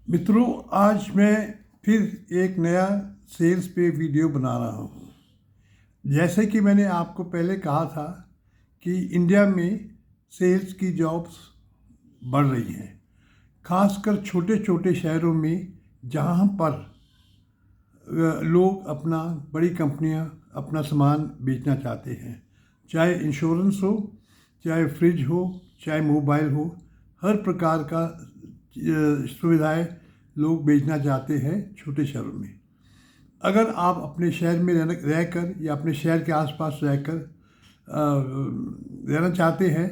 मित्रों, आज मैं फिर एक नया सेल्स पे वीडियो बना रहा हूँ। जैसे कि मैंने आपको पहले कहा था कि इंडिया में सेल्स की जॉब्स बढ़ रही हैं, खासकर छोटे छोटे शहरों में जहाँ पर लोग अपना बड़ी कंपनियाँ अपना सामान बेचना चाहते हैं। चाहे इंश्योरेंस हो, चाहे फ्रिज हो, चाहे मोबाइल हो, हर प्रकार का सुविधाएं लोग बेचना चाहते हैं छोटे शहरों में। अगर आप अपने शहर में रहकर या अपने शहर के आसपास रहकर रहना चाहते हैं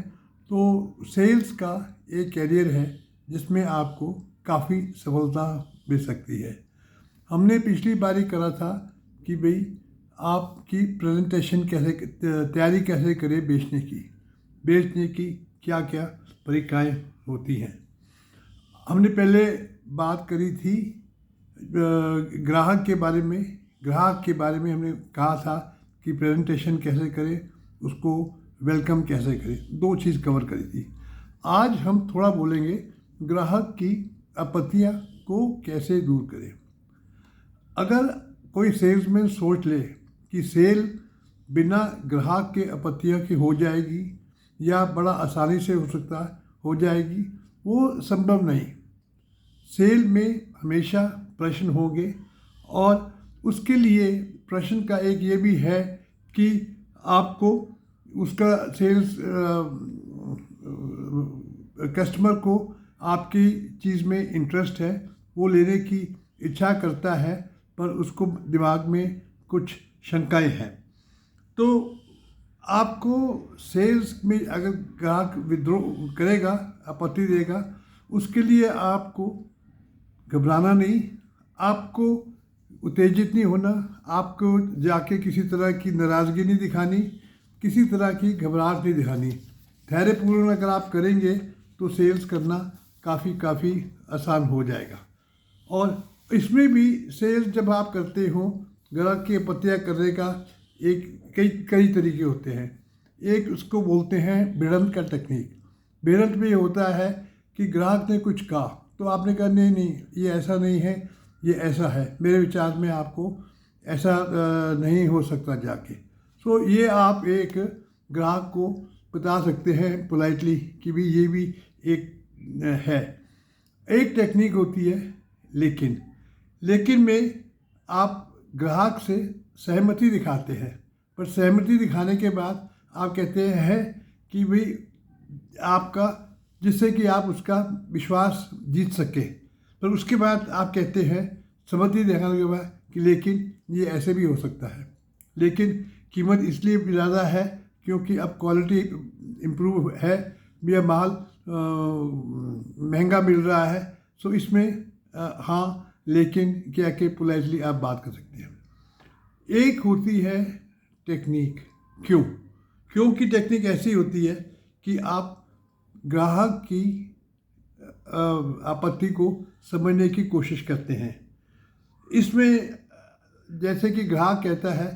तो सेल्स का एक कैरियर है जिसमें आपको काफ़ी सफलता मिल सकती है। हमने पिछली बार ही करा था कि भाई आपकी प्रेजेंटेशन कैसे, तैयारी कैसे करें बेचने की क्या क्या प्रक्रियाएं होती हैं। हमने पहले बात करी थी ग्राहक के बारे में हमने कहा था कि प्रेजेंटेशन कैसे करें, उसको वेलकम कैसे करें, दो चीज़ कवर करी थी। आज हम थोड़ा बोलेंगे ग्राहक की आपत्तियां को कैसे दूर करें। अगर कोई सेल्समैन सोच ले कि सेल बिना ग्राहक के आपत्तियों की हो जाएगी या बड़ा आसानी से हो जाएगी, वो संभव नहीं। सेल में हमेशा प्रश्न होंगे और उसके लिए प्रश्न का एक ये भी है कि आपको उसका सेल्स कस्टमर को आपकी चीज़ में इंटरेस्ट है, वो लेने की इच्छा करता है, पर उसको दिमाग में कुछ शंकाएं हैं। तो आपको सेल्स में अगर ग्राहक विद्रोह करेगा, आपत्ति देगा, उसके लिए आपको घबराना नहीं, आपको उत्तेजित नहीं होना, आपको जाके किसी तरह की नाराज़गी नहीं दिखानी, किसी तरह की घबराहट नहीं दिखानी। धैर्यपूर्ण अगर आप करेंगे तो सेल्स करना काफ़ी आसान हो जाएगा। और इसमें भी सेल्स जब आप करते हो, ग्राहक की आपत्तियाँ करने का कई तरीके होते हैं। एक उसको बोलते हैं भिड़ंत का टेक्निक। भिड़ंत में ये होता है कि ग्राहक ने कुछ कहा तो आपने कहा नहीं, ये ऐसा नहीं है, ये ऐसा है, मेरे विचार में आपको ऐसा नहीं हो सकता जाके। सो ये आप एक ग्राहक को बता सकते हैं पोलाइटली कि भी ये भी एक है। एक टेक्निक होती है लेकिन में आप ग्राहक से सहमति दिखाते हैं, पर सहमति दिखाने के बाद आप कहते हैं कि भाई आपका, जिससे कि आप उसका विश्वास जीत सके। पर उसके बाद आप कहते हैं सहमति दिखाने के बाद कि लेकिन ये ऐसे भी हो सकता है, लेकिन कीमत इसलिए ज़्यादा है क्योंकि अब क्वालिटी इम्प्रूव है, यह माल महंगा मिल रहा है। सो इसमें हाँ लेकिन क्या के पोलाइटली आप बात कर सकते हैं। एक होती है टेक्निक क्यों की टेक्निक ऐसी होती है कि आप ग्राहक की आपत्ति को समझने की कोशिश करते हैं। इसमें जैसे कि ग्राहक कहता है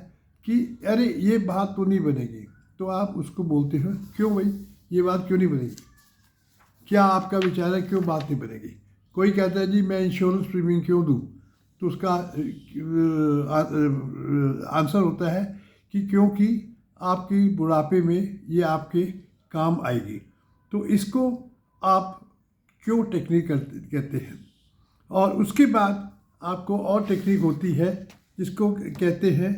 कि अरे ये बात तो नहीं बनेगी, तो आप उसको बोलते हो क्यों भाई ये बात क्यों नहीं बनेगी, क्या आपका विचार है क्यों बात नहीं बनेगी। कोई कहता है जी मैं इंश्योरेंस प्रीमियम क्यों दूँ, तो उसका आंसर होता है कि क्योंकि आपकी बुढ़ापे में ये आपके काम आएगी। तो इसको आप क्यों टेक्निक कहते हैं। और उसके बाद आपको और टेक्निक होती है जिसको कहते हैं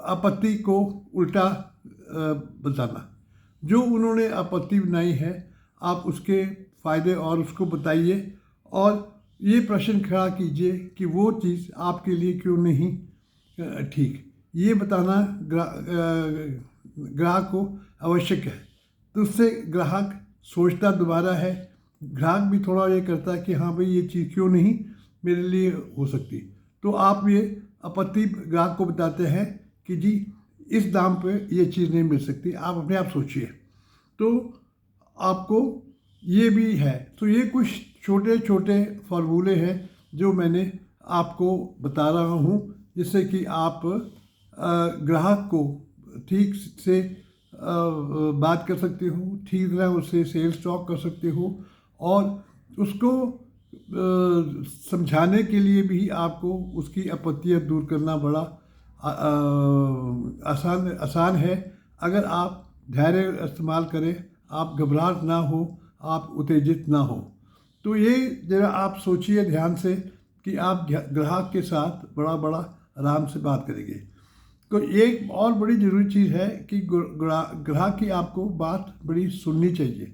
आपत्ति को उल्टा बताना। जो उन्होंने आपत्ति बनाई है आप उसके फ़ायदे और उसको बताइए और ये प्रश्न खड़ा कीजिए कि वो चीज़ आपके लिए क्यों नहीं ठीक, ये बताना ग्राहक को आवश्यक है। तो उससे ग्राहक सोचता दोबारा है, ग्राहक भी थोड़ा ये करता है कि हाँ भाई ये चीज़ क्यों नहीं मेरे लिए हो सकती। तो आप ये आपत्ति ग्राहक को बताते हैं कि जी इस दाम पे ये चीज़ नहीं मिल सकती, आप अपने आप सोचिए। तो आपको ये भी है। तो ये कुछ छोटे छोटे फार्मूले हैं जो मैंने आपको बता रहा हूँ, जिससे कि आप ग्राहक को ठीक से बात कर सकते हो, ठीक तरह उससे सेल्स टॉक कर सकते हो और उसको समझाने के लिए भी आपको उसकी आपत्तियाँ दूर करना बड़ा आसान है अगर आप धैर्य इस्तेमाल करें, आप घबराहट ना हो, आप उत्तेजित ना हो। तो ये ज़रा आप सोचिए ध्यान से कि आप ग्राहक के साथ बड़ा बड़ा आराम से बात करेंगे। तो एक और बड़ी ज़रूरी चीज़ है कि ग्राहक की आपको बात बड़ी सुननी चाहिए।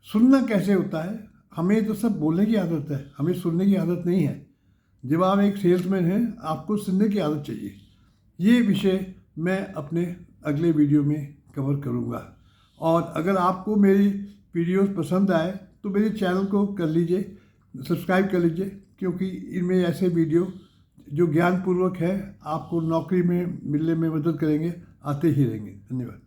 सुनना कैसे होता है? हमें तो सब बोलने की आदत है, हमें सुनने की आदत नहीं है। जब आप एक सेल्समैन हैं, आपको सुनने की आदत चाहिए। ये विषय मैं अपने अगले वीडियो में कवर करूँगा। और अगर आपको मेरी वीडियोस पसंद आए तो मेरे चैनल को कर लीजिए, सब्सक्राइब कर लीजिए, क्योंकि इनमें ऐसे वीडियो जो ज्ञानपूर्वक है, आपको नौकरी में मिलने में मदद करेंगे, आते ही रहेंगे। धन्यवाद।